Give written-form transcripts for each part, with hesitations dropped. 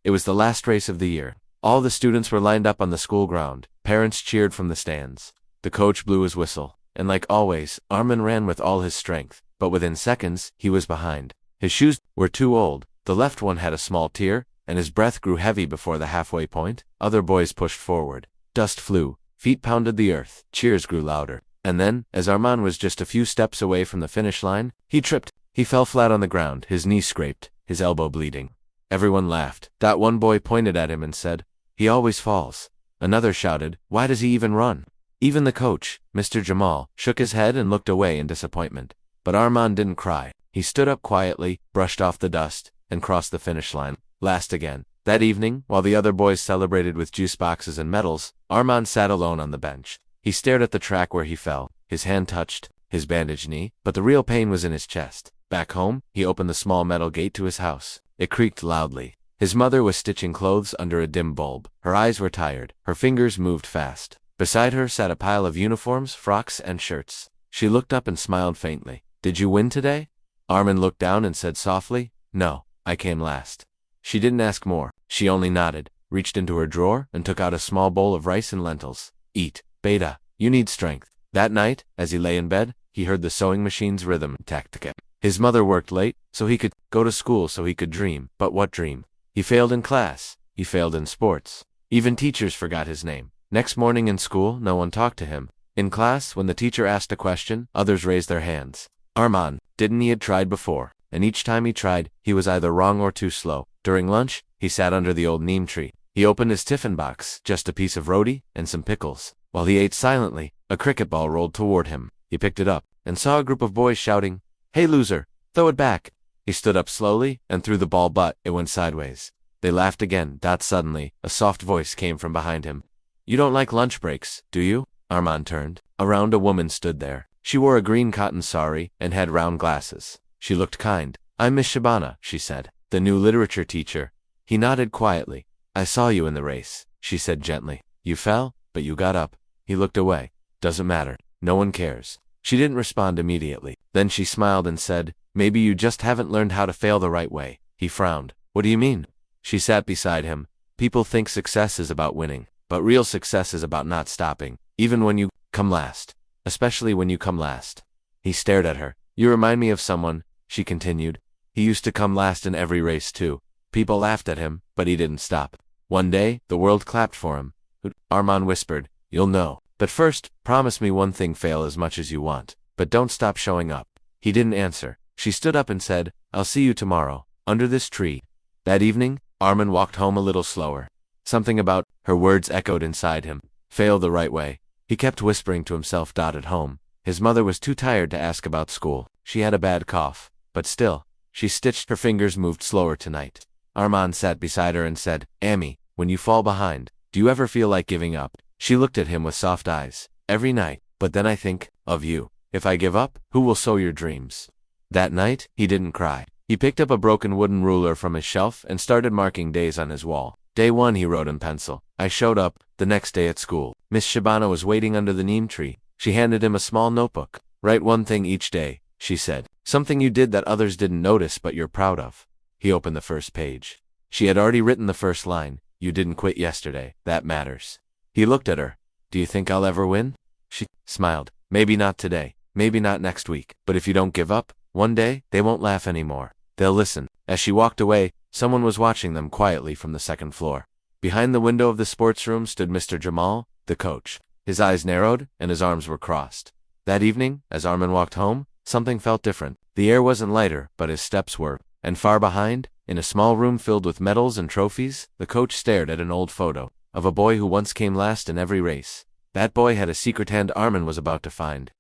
It was the last race of the year. All the students were lined up on the school ground. Parents cheered from the stands. The coach blew his whistle, and like always, Armin ran with all his strength, but within seconds, he was behind. His shoes were too old, the left one had a small tear, and his breath grew heavy before the halfway point. Other boys pushed forward. Dust flew, feet pounded the earth, cheers grew louder. And then, as Armin was just a few steps away from the finish line, he tripped. He fell flat on the ground, his knee scraped, his elbow bleeding. Everyone laughed. That one boy pointed at him and said, "He always falls." Another shouted, "Why does he even run?" Even the coach, Mr. Jamal, shook his head and looked away in disappointment. But Armin didn't cry. He stood up quietly, brushed off the dust, and crossed the finish line. Last again. That evening, while the other boys celebrated with juice boxes and medals, Armin sat alone on the bench. He stared at the track where he fell. His hand touched his bandaged knee, but the real pain was in his chest. Back home, he opened the small metal gate to his house. It creaked loudly. His mother was stitching clothes under a dim bulb. Her eyes were tired. Her fingers moved fast. Beside her sat a pile of uniforms, frocks, and shirts. She looked up and smiled faintly. "Did you win today?" Armin looked down and said softly, "No, I came last." She didn't ask more. She only nodded, reached into her drawer, and took out a small bowl of rice and lentils. "Eat, Beta. You need strength." That night, as he lay in bed, he heard the sewing machine's rhythm, tac-tac. His mother worked late, so he could go to school so he could dream. But what dream? He failed in class. He failed in sports. Even teachers forgot his name. Next morning in school, no one talked to him. In class, when the teacher asked a question, others raised their hands. Armin, didn't he had tried before, and each time he tried, he was either wrong or too slow. During lunch, he sat under the old neem tree. He opened his tiffin box, just a piece of roti and some pickles. While he ate silently, a cricket ball rolled toward him. He picked it up, and saw a group of boys shouting, "Hey loser, throw it back." He stood up slowly, and threw the ball but it went sideways. They laughed again. Suddenly, a soft voice came from behind him. "You don't like lunch breaks, do you?" Armin turned. Around a woman stood there. She wore a green cotton sari and had round glasses. She looked kind. "I'm Miss Shabana," she said, "the new literature teacher." He nodded quietly. "I saw you in the race," she said gently. "You fell, but you got up." He looked away. "Doesn't matter. No one cares." She didn't respond immediately. Then she smiled and said, "Maybe you just haven't learned how to fail the right way." He frowned. "What do you mean?" She sat beside him. "People think success is about winning, but real success is about not stopping, even when you come last. Especially when you come last." He stared at her. "You remind me of someone," she continued. "He used to come last in every race too. People laughed at him, but he didn't stop. One day, the world clapped for him." Armin whispered, "You'll know. But first, promise me one thing, fail as much as you want, but don't stop showing up." He didn't answer. She stood up and said, "I'll see you tomorrow, under this tree." That evening, Armin walked home a little slower. Something about her words echoed inside him. Fail the right way. He kept whispering to himself. At home, his mother was too tired to ask about school. She had a bad cough, but still, she stitched. Her fingers moved slower tonight. Armin sat beside her and said, "Amy, when you fall behind, do you ever feel like giving up?" She looked at him with soft eyes. "Every night, but then I think of you. If I give up, who will sow your dreams?" That night, he didn't cry. He picked up a broken wooden ruler from his shelf and started marking days on his wall. Day 1, he wrote in pencil. "I showed up." The next day at school, Miss Shabana was waiting under the neem tree. She handed him a small notebook. "Write one thing each day," she said. "Something you did that others didn't notice but you're proud of." He opened the first page. She had already written the first line. "You didn't quit yesterday. That matters." He looked at her. "Do you think I'll ever win?" She smiled. "Maybe not today. Maybe not next week. But if you don't give up, one day, they won't laugh anymore. They'll listen." As she walked away, someone was watching them quietly from the second floor. Behind the window of the sports room stood Mr. Jamal, the coach. His eyes narrowed, and his arms were crossed. That evening, as Armin walked home, something felt different. The air wasn't lighter, but his steps were. And far behind, in a small room filled with medals and trophies, the coach stared at an old photo of a boy who once came last in every race. That boy had a secret hand Armin was about to find.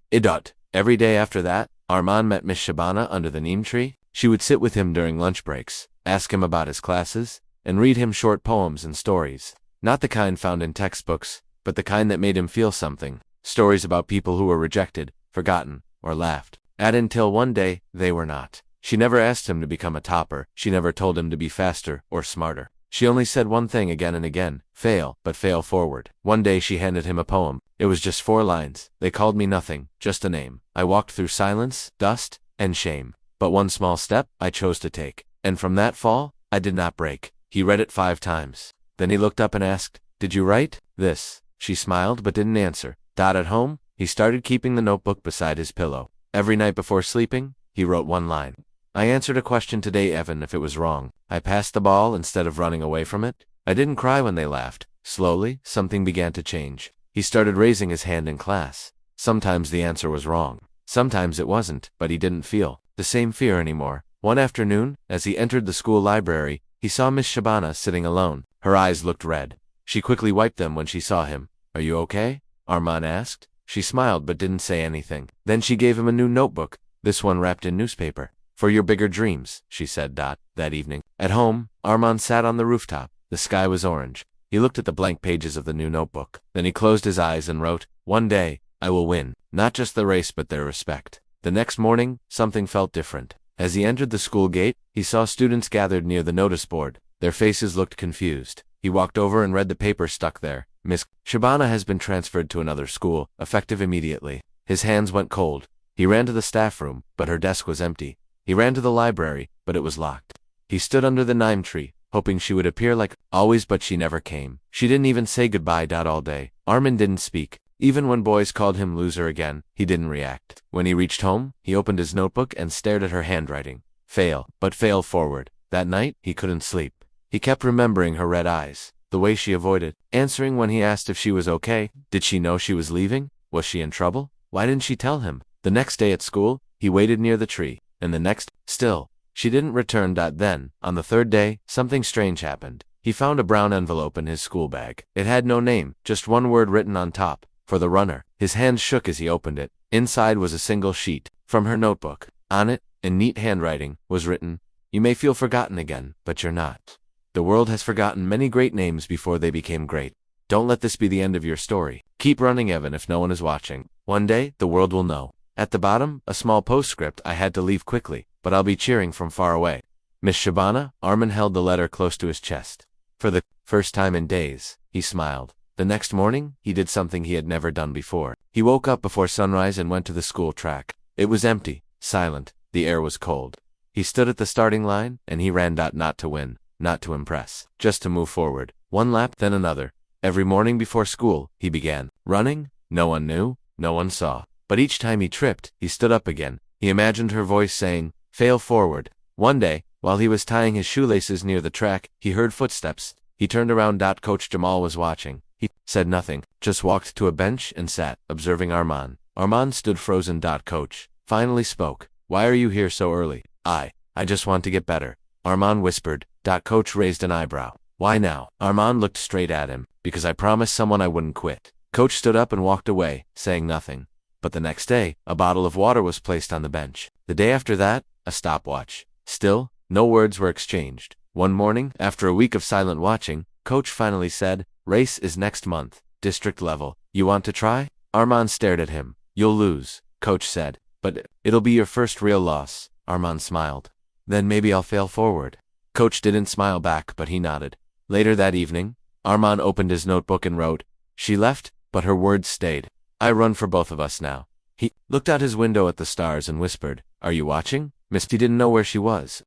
Every day after that, Armin met Miss Shabana under the neem tree. She would sit with him during lunch breaks, ask him about his classes, and read him short poems and stories. Not the kind found in textbooks, but the kind that made him feel something. Stories about people who were rejected, forgotten, or laughed at until one day, they were not. She never asked him to become a topper. She never told him to be faster or smarter. She only said one thing again and again: fail, but fail forward. One day she handed him a poem. It was just 4 lines. "They called me nothing, just a name. I walked through silence, dust, and shame. But one small step I chose to take. And from that fall, I did not break." He read it 5 times. Then he looked up and asked, "Did you write this?" She smiled but didn't answer. At home, he started keeping the notebook beside his pillow. Every night before sleeping, he wrote one line. "I answered a question today, even if it was wrong. I passed the ball instead of running away from it. I didn't cry when they laughed." Slowly, something began to change. He started raising his hand in class. Sometimes the answer was wrong. Sometimes it wasn't, but he didn't feel the same fear anymore. One afternoon, as he entered the school library, he saw Miss Shabana sitting alone. Her eyes looked red. She quickly wiped them when she saw him. "Are you okay?" Arman asked. She smiled but didn't say anything. Then she gave him a new notebook, this one wrapped in newspaper. "For your bigger dreams," she said. That evening, at home, Arman sat on the rooftop. The sky was orange. He looked at the blank pages of the new notebook. Then he closed his eyes and wrote, "One day, I will win. Not just the race but their respect." The next morning, something felt different. As he entered the school gate, he saw students gathered near the notice board. Their faces looked confused. He walked over and read the paper stuck there. "Miss Shabana has been transferred to another school, effective immediately." His hands went cold. He ran to the staff room, but her desk was empty. He ran to the library, but it was locked. He stood under the neem tree, hoping she would appear like always, but she never came. She didn't even say goodbye. All day, Armin didn't speak. Even when boys called him loser again, he didn't react. When he reached home, he opened his notebook and stared at her handwriting. Fail, but fail forward. That night, he couldn't sleep. He kept remembering her red eyes, the way she avoided answering when he asked if she was okay. Did she know she was leaving? Was she in trouble? Why didn't she tell him? The next day at school, he waited near the tree, and the next, still, she didn't return. Then, on the 3rd day, something strange happened. He found a brown envelope in his school bag. It had no name, just one word written on top. For the runner. His hands shook as he opened it. Inside was a single sheet, from her notebook. On it, in neat handwriting, was written, "You may feel forgotten again, but you're not. The world has forgotten many great names before they became great. Don't let this be the end of your story. Keep running even if no one is watching. One day, the world will know." At the bottom, a small postscript. "I had to leave quickly, but I'll be cheering from far away. Miss Shabana." Armin held the letter close to his chest. For the first time in days, he smiled. The next morning, he did something he had never done before. He woke up before sunrise and went to the school track. It was empty, silent, the air was cold. He stood at the starting line, and he ran. Not to win, not to impress, just to move forward. One lap, then another. Every morning before school, he began running. No one knew, no one saw. But each time he tripped, he stood up again. He imagined her voice saying, "Fail forward." One day, while he was tying his shoelaces near the track, he heard footsteps. He turned around. Coach Jamal was watching. He said nothing, just walked to a bench and sat, observing Arman. Arman stood frozen. Coach finally spoke. "Why are you here so early?" I just want to get better," Arman whispered. Coach raised an eyebrow. "Why now?" Arman looked straight at him. "Because I promised someone I wouldn't quit." Coach stood up and walked away, saying nothing. But the next day, a bottle of water was placed on the bench. The day after that, a stopwatch. Still, no words were exchanged. One morning, after a week of silent watching, Coach finally said, "Race is next month, district level. You want to try?" Arman stared at him. "You'll lose," Coach said. "But it'll be your first real loss." Arman smiled. "Then maybe I'll fail forward." Coach didn't smile back, but he nodded. Later that evening, Arman opened his notebook and wrote, "She left, but her words stayed. I run for both of us now." He looked out his window at the stars and whispered, "Are you watching?" Misty didn't know where she was.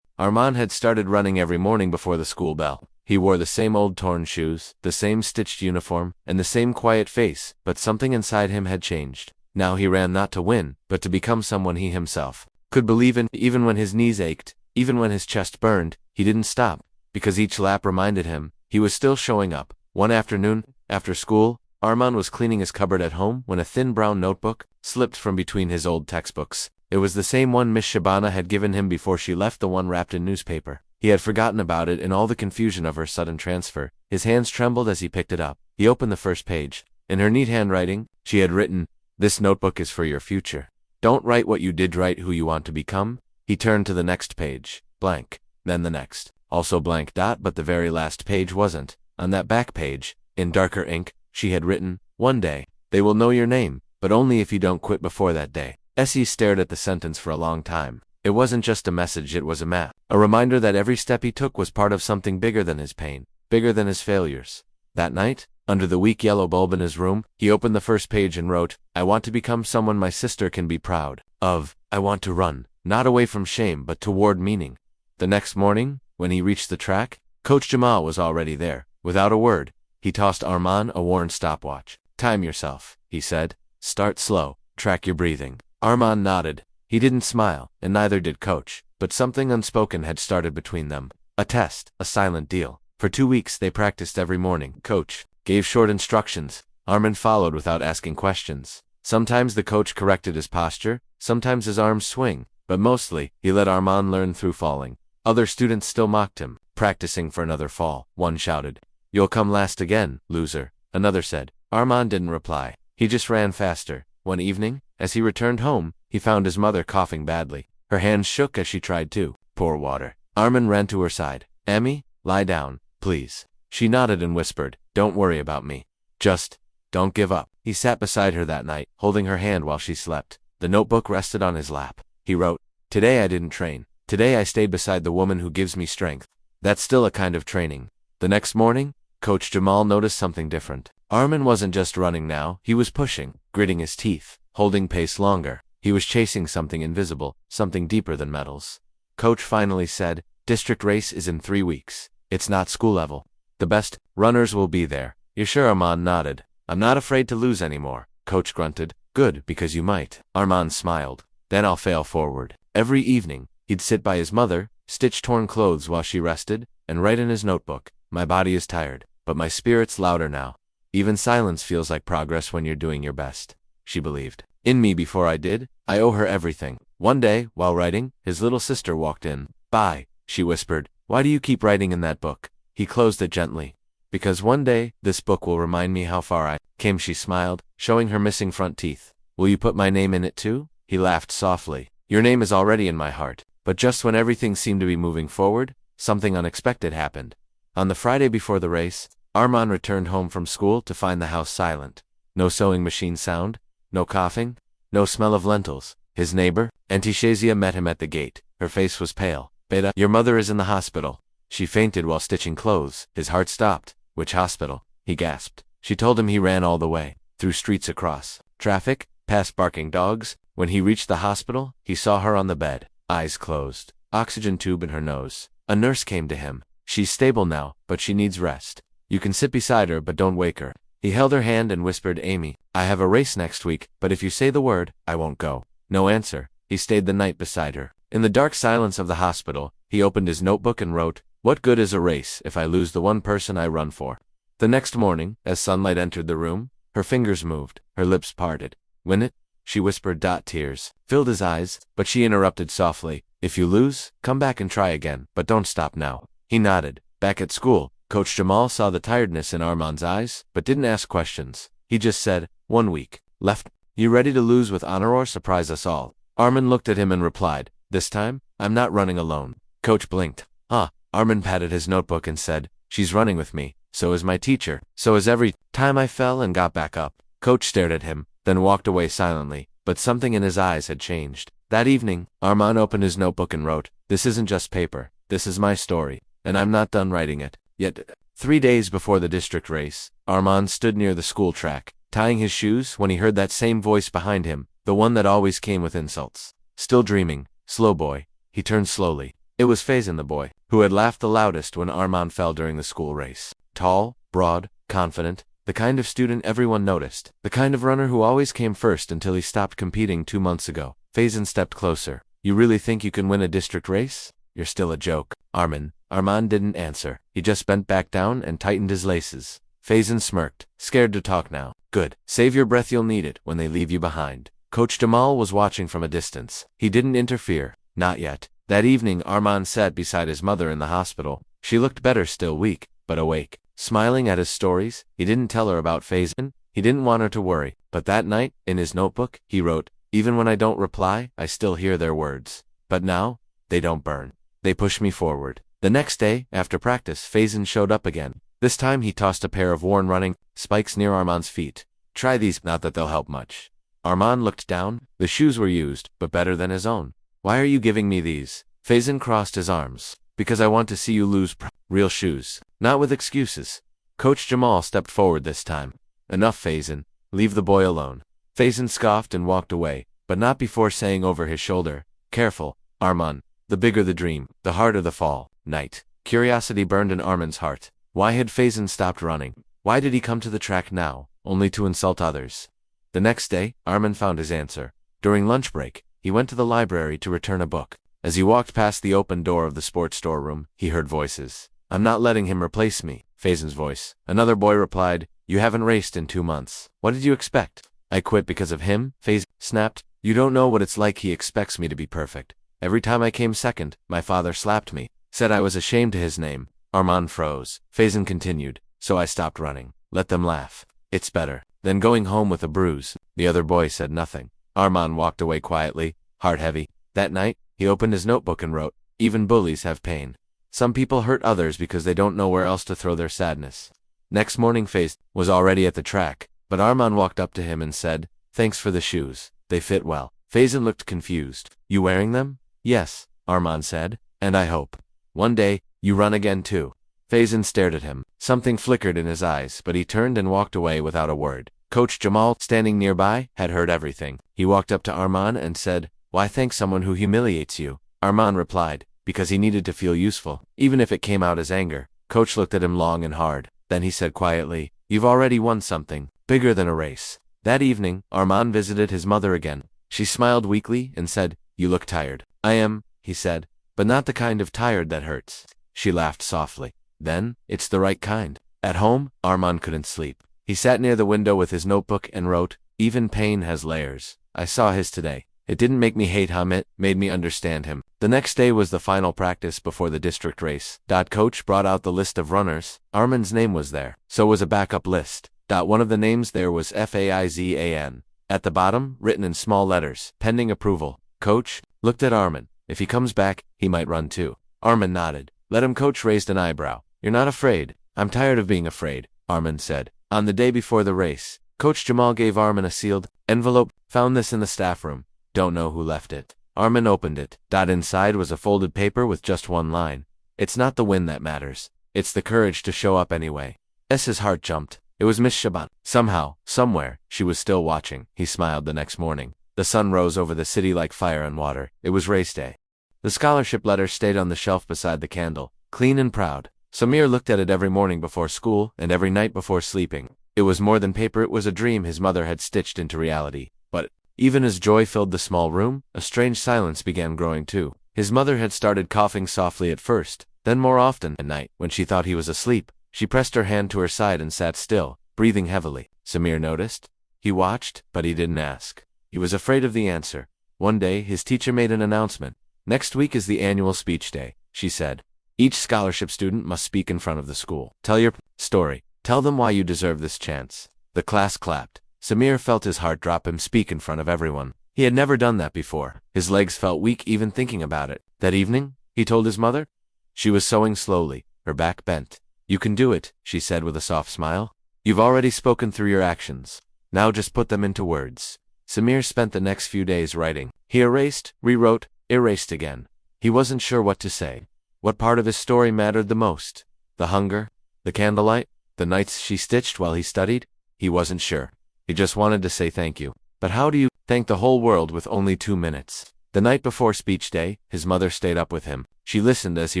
Arman had started running every morning before the school bell. He wore the same old torn shoes, the same stitched uniform, and the same quiet face, but something inside him had changed. Now he ran not to win, but to become someone he himself could believe in. Even when his knees ached, even when his chest burned, he didn't stop, because each lap reminded him he was still showing up. One afternoon, after school, Arman was cleaning his cupboard at home when a thin brown notebook slipped from between his old textbooks. It was the same one Miss Shabana had given him before she left, the one wrapped in newspaper. He had forgotten about it in all the confusion of her sudden transfer. His hands trembled as he picked it up. He opened the first page. In her neat handwriting, she had written, "This notebook is for your future. Don't write what you did, write who you want to become." He turned to the next page. Blank. Then the next. Also blank. But the very last page wasn't. On that back page, in darker ink, she had written, "One day, they will know your name, but only if you don't quit before that day." Essie stared at the sentence for a long time. It wasn't just a message, it was a map. A reminder that every step he took was part of something bigger than his pain, bigger than his failures. That night, under the weak yellow bulb in his room, he opened the first page and wrote, "I want to become someone my sister can be proud of. I want to run, not away from shame but toward meaning." The next morning, when he reached the track, Coach Jamal was already there. Without a word, he tossed Arman a worn stopwatch. Time yourself, he said. Start slow, track your breathing. Arman nodded. He didn't smile, and neither did Coach, but something unspoken had started between them. A test, a silent deal. For 2 weeks they practiced every morning. Coach gave short instructions. Arman followed without asking questions. Sometimes the coach corrected his posture, sometimes his arms swing, but mostly, he let Arman learn through falling. Other students still mocked him, practicing for another fall. One shouted, "You'll come last again, loser." Another said. Arman didn't reply. He just ran faster. One evening, as he returned home, he found his mother coughing badly. Her hands shook as she tried to pour water. Arman ran to her side. "Emmy, lie down, please." She nodded and whispered, "Don't worry about me. Just don't give up." He sat beside her that night, holding her hand while she slept. The notebook rested on his lap. He wrote, "Today I didn't train. Today I stayed beside the woman who gives me strength. That's still a kind of training." The next morning, Coach Jamal noticed something different. Arman wasn't just running now, he was pushing, gritting his teeth, holding pace longer. He was chasing something invisible, something deeper than medals. Coach finally said, "District race is in 3 weeks. It's not school level. The best runners will be there." "You're sure?" Arman nodded. "I'm not afraid to lose anymore," Coach grunted. "Good, because you might." Arman smiled. "Then I'll fail forward." Every evening, he'd sit by his mother, stitch torn clothes while she rested, and write in his notebook, "My body is tired, but my spirit's louder now. Even silence feels like progress when you're doing your best." She believed in me before I did. I owe her everything. One day, while writing, his little sister walked in. "Bye," she whispered. "Why do you keep writing in that book?" He closed it gently. "Because one day, this book will remind me how far I came." She smiled, showing her missing front teeth. "Will you put my name in it too?" He laughed softly. "Your name is already in my heart." But just when everything seemed to be moving forward, something unexpected happened. On the Friday before the race, Arman returned home from school to find the house silent. No sewing machine sound, no coughing, no smell of lentils. His neighbor, Antishazia, met him at the gate. Her face was pale. "Beta, your mother is in the hospital. She fainted while stitching clothes." His heart stopped. "Which hospital?" he gasped. She told him. He ran all the way, through streets, across traffic, past barking dogs. When he reached the hospital, he saw her on the bed, eyes closed, oxygen tube in her nose. A nurse came to him. "She's stable now, but she needs rest. You can sit beside her, but don't wake her." He held her hand and whispered, "Amy, I have a race next week, but if you say the word, I won't go." No answer. He stayed the night beside her. In the dark silence of the hospital, he opened his notebook and wrote, "What good is a race if I lose the one person I run for?" The next morning, as sunlight entered the room, her fingers moved, her lips parted. "Win it?" she whispered. Tears filled his eyes, but she interrupted softly, "If you lose, come back and try again, but don't stop now." He nodded. Back at school, Coach Jamal saw the tiredness in Arman's eyes, but didn't ask questions. He just said, "1 week left. You ready to lose with honor or surprise us all?" Arman looked at him and replied, "This time, I'm not running alone." Coach blinked. Arman patted his notebook and said, "She's running with me. So is my teacher. So is every time I fell and got back up." Coach stared at him, then walked away silently, but something in his eyes had changed. That evening, Arman opened his notebook and wrote, "This isn't just paper. This is my story, and I'm not done writing it yet." 3 days before the district race, Arman stood near the school track, tying his shoes, when he heard that same voice behind him, the one that always came with insults. Still dreaming, "Slow boy." He turned slowly. It was Faison, the boy who had laughed the loudest when Arman fell during the school race. Tall, broad, confident, the kind of student everyone noticed, the kind of runner who always came first until he stopped competing 2 months ago. Faison stepped closer. "You really think you can win a district race? You're still a joke." Arman didn't answer. He just bent back down and tightened his laces. Faison smirked, "Scared to talk now? Good. Save your breath, you'll need it when they leave you behind." Coach Jamal was watching from a distance. He didn't interfere. Not yet. That evening, Arman sat beside his mother in the hospital. She looked better, still weak, but awake. Smiling at his stories, he didn't tell her about Faison. He didn't want her to worry. But that night, in his notebook, he wrote, "Even when I don't reply, I still hear their words. But now, they don't burn. They push me forward." The next day, after practice, Faison showed up again. This time he tossed a pair of worn running spikes near Arman's feet. "Try these, not that they'll help much." Arman looked down. The shoes were used, but better than his own. "Why are you giving me these?" Faison crossed his arms. "Because I want to see you lose real shoes. Not with excuses." Coach Jamal stepped forward this time. "Enough, Faison. Leave the boy alone." Faison scoffed and walked away, but not before saying over his shoulder, "Careful, Arman. The bigger the dream, the harder the fall." Night. Curiosity burned in Armin's heart. Why had Faison stopped running? Why did he come to the track now, only to insult others? The next day, Armin found his answer. During lunch break, he went to the library to return a book. As he walked past the open door of the sports storeroom, he heard voices. I'm not letting him replace me, Faison's voice. Another boy replied, you haven't raced in 2 months. What did you expect? I quit because of him, Faison snapped. You don't know what it's like. He expects me to be perfect. Every time I came second, my father slapped me, said I was ashamed to his name. Armin froze. Faison continued, so I stopped running. Let them laugh. It's better than going home with a bruise. The other boy said nothing. Armin walked away quietly, heart heavy. That night, he opened his notebook and wrote, even bullies have pain. Some people hurt others because they don't know where else to throw their sadness. Next morning Faison was already at the track, but Armin walked up to him and said, thanks for the shoes. They fit well. Faison looked confused. You wearing them? Yes, Armin said, and I hope one day you run again too. Faison stared at him. Something flickered in his eyes, but he turned and walked away without a word. Coach Jamal, standing nearby, had heard everything. He walked up to Armin and said, why thank someone who humiliates you? Armin replied, because he needed to feel useful, even if it came out as anger. Coach looked at him long and hard. Then he said quietly, you've already won something, bigger than a race. That evening, Armin visited his mother again. She smiled weakly and said, you look tired. I am, he said, but not the kind of tired that hurts. She laughed softly. Then, it's the right kind. At home, Armin couldn't sleep. He sat near the window with his notebook and wrote, even pain has layers. I saw his today. It didn't make me hate him, it made me understand him. The next day was the final practice before the district race. Coach brought out the list of runners. Armin's name was there. So was a backup list. One of the names there was Faizan. At the bottom, written in small letters, pending approval. Coach looked at Armin. If he comes back, he might run too. Armin nodded. Let him. Coach raised an eyebrow. You're not afraid? I'm tired of being afraid, Armin said. On the day before the race, Coach Jamal gave Armin a sealed envelope. Found this in the staff room. Don't know who left it. Armin opened it. Inside was a folded paper with just one line. It's not the win that matters. It's the courage to show up anyway. His heart jumped. It was Miss Shaban. Somehow, somewhere, she was still watching. He smiled the next morning. The sun rose over the city like fire and water. It was race day. The scholarship letter stayed on the shelf beside the candle, clean and proud. Samir looked at it every morning before school and every night before sleeping. It was more than paper, it was a dream his mother had stitched into reality. But even as joy filled the small room, a strange silence began growing too. His mother had started coughing softly at first, then more often at night. When she thought he was asleep, she pressed her hand to her side and sat still, breathing heavily. Samir noticed. He watched, but he didn't ask. He was afraid of the answer. One day, his teacher made an announcement. Next week is the annual speech day, she said. Each scholarship student must speak in front of the school. Tell your story. Tell them why you deserve this chance. The class clapped. Samir felt his heart drop him speak in front of everyone. He had never done that before. His legs felt weak even thinking about it. That evening, he told his mother. She was sewing slowly, her back bent. You can do it, she said with a soft smile. You've already spoken through your actions. Now just put them into words. Samir spent the next few days writing. He erased, rewrote, erased again. He wasn't sure what to say. What part of his story mattered the most? The hunger? The candlelight? The nights she stitched while he studied? He wasn't sure. He just wanted to say thank you. But how do you thank the whole world with only 2 minutes? The night before speech day, his mother stayed up with him. She listened as he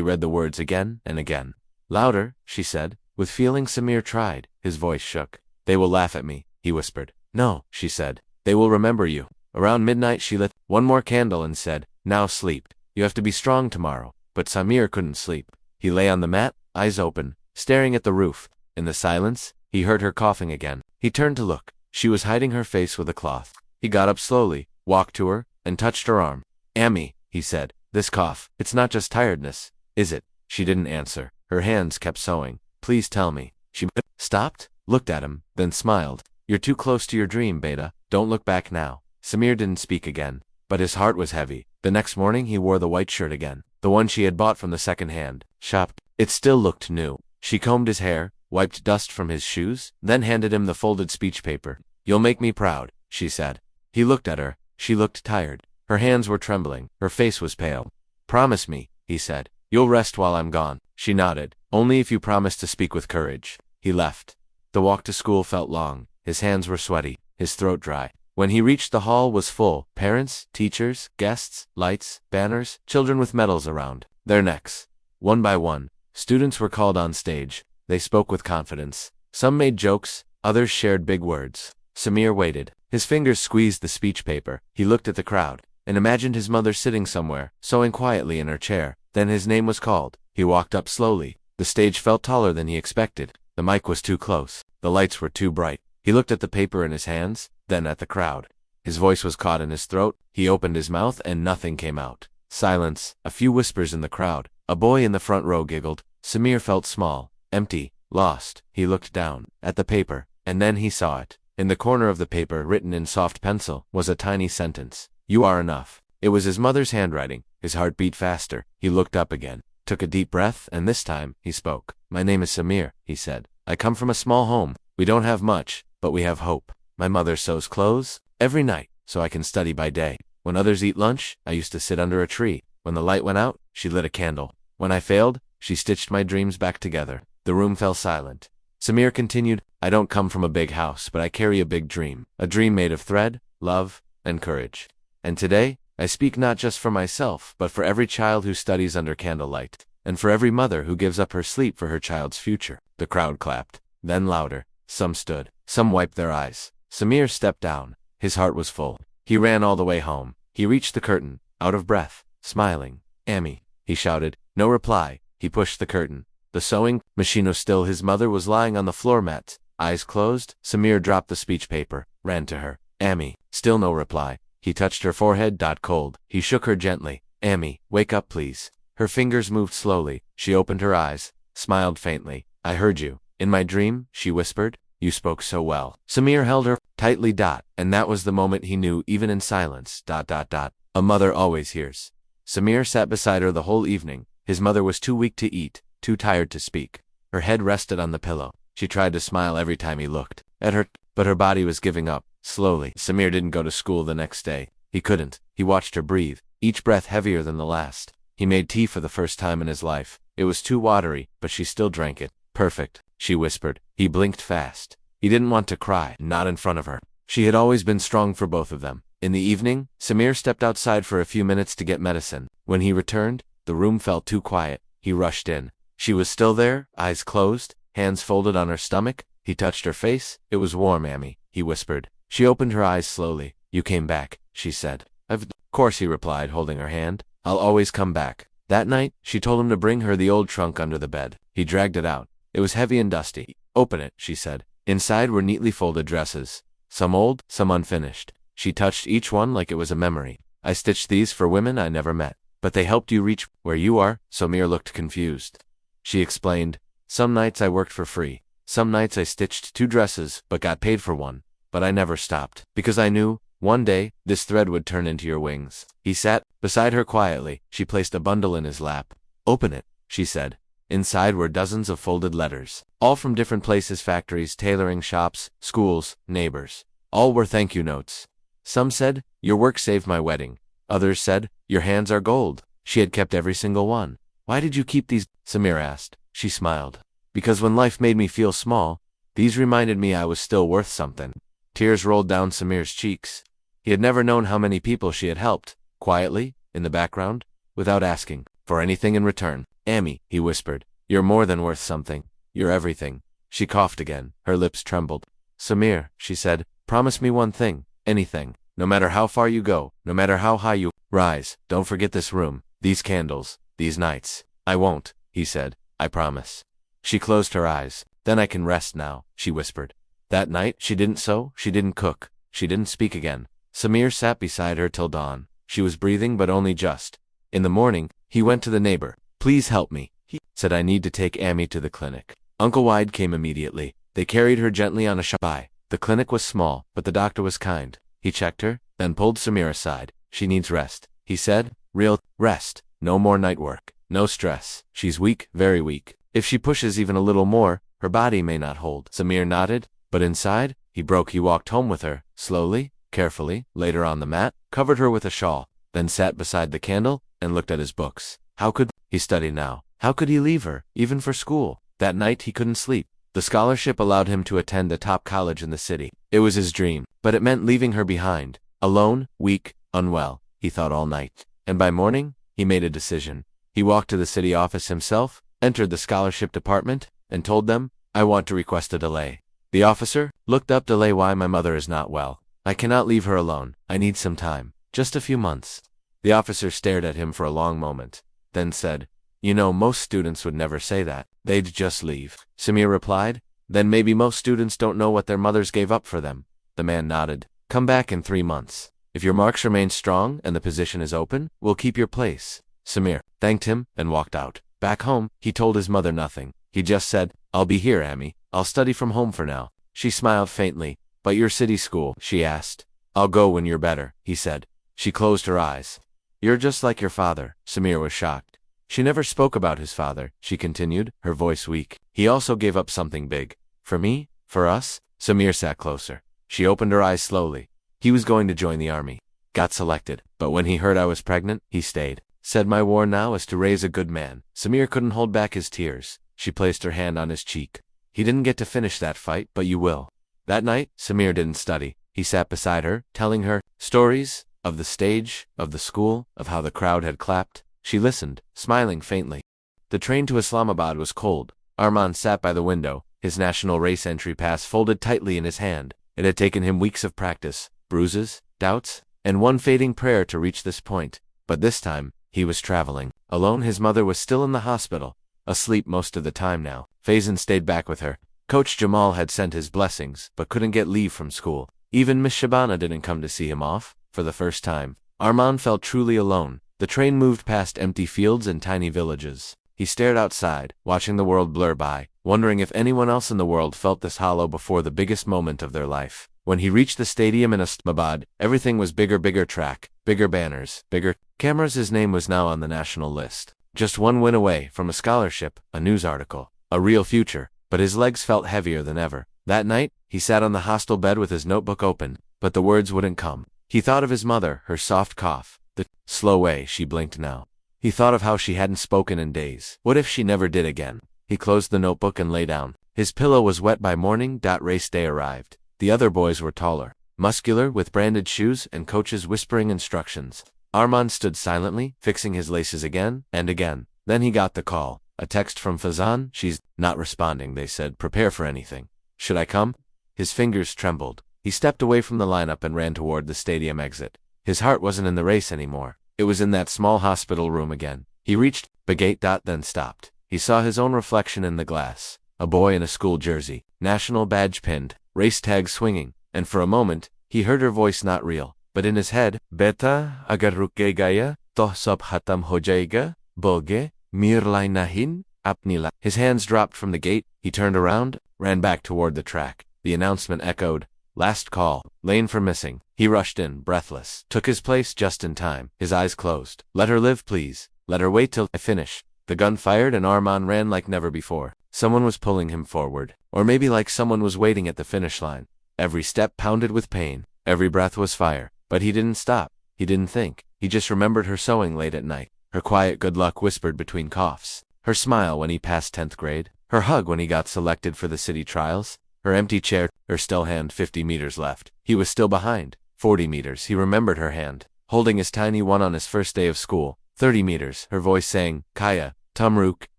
read the words again and again. Louder, she said. With feeling, Samir tried. His voice shook. They will laugh at me, he whispered. No, she said. They will remember you. Around midnight she lit one more candle and said, now sleep. You have to be strong tomorrow. But Samir couldn't sleep. He lay on the mat, eyes open, staring at the roof. In the silence, he heard her coughing again. He turned to look. She was hiding her face with a cloth. He got up slowly, walked to her, and touched her arm. Ammi, he said, this cough, it's not just tiredness, is it? She didn't answer. Her hands kept sewing. Please tell me. She stopped, looked at him, then smiled. You're too close to your dream, Beta. Don't look back now. Samir didn't speak again, but his heart was heavy. The next morning he wore the white shirt again, the one she had bought from the second-hand shop. It still looked new. She combed his hair, wiped dust from his shoes, then handed him the folded speech paper. You'll make me proud, she said. He looked at her. She looked tired. Her hands were trembling. Her face was pale. Promise me, he said. You'll rest while I'm gone. She nodded. Only if you promise to speak with courage. He left. The walk to school felt long. His hands were sweaty, his throat dry. When he reached the hall was full. Parents, teachers, guests, lights, banners, children with medals around their necks. One by one, Students were called on stage. They spoke with confidence. Some made jokes, others shared big words. Samir waited. His fingers squeezed the speech paper. He looked at the crowd and imagined his mother sitting somewhere, sewing quietly in her chair. Then his name was called. He walked up slowly. The stage felt taller than he expected. The mic was too close. The lights were too bright. He looked at the paper in his hands, then at the crowd. His voice was caught in his throat. He opened his mouth and nothing came out. Silence, a few whispers in the crowd. A boy in the front row giggled. Samir felt small, empty, lost. He looked down at the paper, and then he saw it. In the corner of the paper, written in soft pencil, was a tiny sentence. "You are enough." It was his mother's handwriting. His heart beat faster. He looked up again, took a deep breath, and this time, he spoke. "My name is Samir," he said. "I come from a small home. We don't have much, but we have hope. My mother sews clothes every night, so I can study by day. When others eat lunch, I used to sit under a tree. When the light went out, she lit a candle. When I failed, she stitched my dreams back together." The room fell silent. Samir continued, "I don't come from a big house, but I carry a big dream. A dream made of thread, love, and courage. And today, I speak not just for myself, but for every child who studies under candlelight, and for every mother who gives up her sleep for her child's future." The crowd clapped, then louder. Some stood, some wiped their eyes. Samir stepped down. His heart was full. He ran all the way home. He reached the curtain, out of breath, smiling. "Amy," he shouted. No reply. He pushed the curtain. The sewing machine was still. His mother was lying on the floor mat, eyes closed. Samir dropped the speech paper, ran to her. "Amy." Still no reply. He touched her forehead. Cold. He shook her gently. "Amy, wake up please." Her fingers moved slowly. She opened her eyes, smiled faintly. "I heard you. In my dream," she whispered. "You spoke so well." Samir held her tightly. And that was the moment he knew, even in silence. A mother always hears. Samir sat beside her the whole evening. His mother was too weak to eat, too tired to speak. Her head rested on the pillow. She tried to smile every time he looked at her, but her body was giving up. Slowly, Samir didn't go to school the next day. He couldn't. He watched her breathe, each breath heavier than the last. He made tea for the first time in his life. It was too watery, but she still drank it. "Perfect," she whispered. He blinked fast. He didn't want to cry, not in front of her. She had always been strong for both of them. In the evening, Samir stepped outside for a few minutes to get medicine. When he returned, the room felt too quiet. He rushed in. She was still there, eyes closed, hands folded on her stomach. He touched her face. "It was warm, Amy," he whispered. She opened her eyes slowly. "You came back," she said. "Of course," he replied, holding her hand. "I'll always come back." That night, she told him to bring her the old trunk under the bed. He dragged it out. It was heavy and dusty. "Open it," she said. Inside were neatly folded dresses. Some old, some unfinished. She touched each one like it was a memory. "I stitched these for women I never met. But they helped you reach where you are." Samir looked confused. She explained, "Some nights I worked for free. Some nights I stitched 2 dresses, but got paid for one. But I never stopped, because I knew, one day, this thread would turn into your wings." He sat beside her quietly. She placed a bundle in his lap. "Open it," she said. Inside were dozens of folded letters, all from different places: factories, tailoring shops, schools, neighbors. All were thank you notes. Some said, "Your work saved my wedding." Others said, "Your hands are gold." She had kept every single one. "Why did you keep these?" Samir asked. She smiled. "Because when life made me feel small, these reminded me I was still worth something." Tears rolled down Samir's cheeks. He had never known how many people she had helped, quietly, in the background, without asking for anything in return. "Amy," he whispered, "you're more than worth something. You're everything." She coughed again. Her lips trembled. "Samir," she said, "promise me one thing, anything. No matter how far you go, no matter how high you rise, don't forget this room, these candles, these nights." "I won't," he said. "I promise." She closed her eyes. "Then I can rest now," she whispered. That night, she didn't sew, she didn't cook, she didn't speak again. Samir sat beside her till dawn. She was breathing, but only just. In the morning, he went to the neighbor. "Please help me," he said. "I need to take Amy to the clinic." Uncle Wide came immediately. They carried her gently on a by. The clinic was small, but the doctor was kind. He checked her, then pulled Samir aside. "She needs rest," he said. "Real rest. No more night work. No stress. She's weak, very weak. If she pushes even a little more, her body may not hold." Samir nodded, but inside, he broke. He walked home with her, slowly, carefully, laid her on the mat, covered her with a shawl, then sat beside the candle and looked at his books. How could he study now? How could he leave her, even for school? That night he couldn't sleep. The scholarship allowed him to attend the top college in the city. It was his dream, but it meant leaving her behind. Alone, weak, unwell, he thought all night. And by morning, he made a decision. He walked to the city office himself, entered the scholarship department, and told them, "I want to request a delay." The officer looked up. "Delay? Why? My mother is not well. I cannot leave her alone. I need some time. Just a few months." The officer stared at him for a long moment, then said, "You know, most students would never say that. They'd just leave." Samir replied, "Then maybe most students don't know what their mothers gave up for them." The man nodded. "Come back in 3 months. If your marks remain strong and the position is open, we'll keep your place." Samir thanked him and walked out. Back home, he told his mother nothing. He just said, "I'll be here, Ammi. I'll study from home for now." She smiled faintly. "But your city school?" she asked. "I'll go when you're better," he said. She closed her eyes. "You're just like your father." Samir was shocked. She never spoke about his father, she continued, her voice weak. "He also gave up something big. For me? For us?" Samir sat closer. She opened her eyes slowly. "He was going to join the army. Got selected. But when he heard I was pregnant, he stayed. Said my war now is to raise a good man." Samir couldn't hold back his tears. She placed her hand on his cheek. "He didn't get to finish that fight, but you will." That night, Samir didn't study. He sat beside her, telling her stories of the stage, of the school, of how the crowd had clapped. She listened, smiling faintly. The train to Islamabad was cold. Arman sat by the window, his national race entry pass folded tightly in his hand. It had taken him weeks of practice, bruises, doubts, and one fading prayer to reach this point. But this time, he was traveling. Alone. His mother was still in the hospital, asleep most of the time now. Faizan stayed back with her. Coach Jamal had sent his blessings, but couldn't get leave from school. Even Miss Shabana didn't come to see him off. For the first time, Arman felt truly alone. The train moved past empty fields and tiny villages. He stared outside, watching the world blur by, wondering if anyone else in the world felt this hollow before the biggest moment of their life. When he reached the stadium in Islamabad, everything was bigger track, bigger banners, bigger cameras. His name was now on the national list. Just one win away from a scholarship, a news article, a real future. But his legs felt heavier than ever. That night, he sat on the hostel bed with his notebook open, but the words wouldn't come. He thought of his mother, her soft cough, the slow way she blinked now. He thought of how she hadn't spoken in days. What if she never did again? He closed the notebook and lay down. His pillow was wet by morning. Race day arrived. The other boys were taller, muscular, with branded shoes and coaches whispering instructions. Arman stood silently, fixing his laces again and again. Then he got the call. A text from Faizan. "She's not responding," they said. "Prepare for anything." "Should I come?" His fingers trembled. He stepped away from the lineup and ran toward the stadium exit. His heart wasn't in the race anymore. It was in that small hospital room again. He reached the gate. Then stopped. He saw his own reflection in the glass. A boy in a school jersey, national badge pinned, race tag swinging, and for a moment, he heard her voice, not real, but in his head. "Beta, agar ruke gaya, toh sab khatam ho jayega, boge, mirlai nahin, apnila." His hands dropped from the gate. He turned around, ran back toward the track. The announcement echoed. "Last call, lane for missing." He rushed in, breathless, took his place just in time. His eyes closed. "Let her live, please. Let her wait till I finish." The gun fired and Arman ran like never before. Someone was pulling him forward. Or maybe like someone was waiting at the finish line. Every step pounded with pain. Every breath was fire. But he didn't stop. He didn't think. He just remembered her sewing late at night. Her quiet good luck whispered between coughs. Her smile when he passed 10th grade. Her hug when he got selected for the city trials. Her empty chair, her still hand. 50 meters left. He was still behind. 40 meters. He remembered her hand, holding his tiny one on his first day of school. 30 meters. Her voice saying, "Kaya, Tumruk,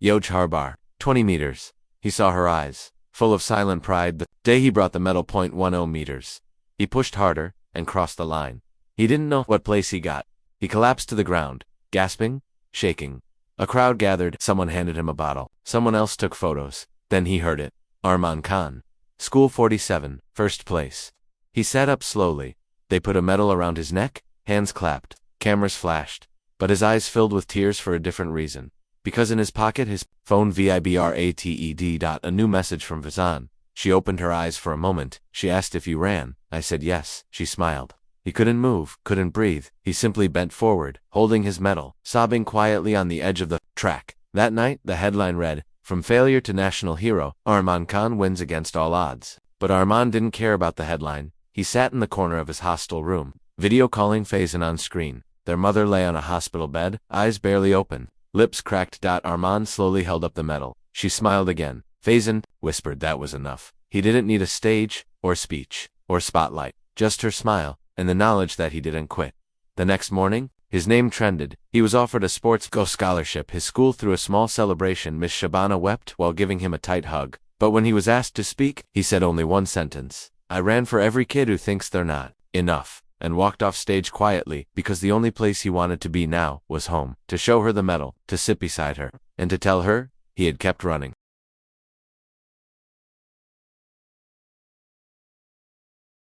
Yoj Harbar." 20 meters. He saw her eyes, full of silent pride. The day he brought the medal. 0.10 meters. He pushed harder and crossed the line. He didn't know what place he got. He collapsed to the ground, gasping, shaking. A crowd gathered. Someone handed him a bottle. Someone else took photos. Then he heard it. Arman Khan. School 47, first place. He sat up slowly. They put a medal around his neck, hands clapped, cameras flashed. But his eyes filled with tears for a different reason. Because in his pocket his phone vibrated. A new message from Faizan. She opened her eyes for a moment. She asked if you ran. I said yes. She smiled. He couldn't move, couldn't breathe. He simply bent forward, holding his medal, sobbing quietly on the edge of the track. That night, the headline read, "From failure to national hero, Arman Khan wins against all odds." But Arman didn't care about the headline. He sat in the corner of his hostel room, video calling Faizan on screen. Their mother lay on a hospital bed, eyes barely open, lips cracked. Arman slowly held up the medal. She smiled again. Faizan whispered that was enough. He didn't need a stage, or speech, or spotlight. Just her smile, and the knowledge that he didn't quit. The next morning, His name trended. He was offered a sports go scholarship. His school threw a small celebration. Miss Shabana wept while giving him a tight hug. But when he was asked to speak, he said only one sentence. I ran for every kid who thinks they're not enough, and walked off stage quietly, because the only place he wanted to be now was home, to show her the medal, to sit beside her, and to tell her he had kept running.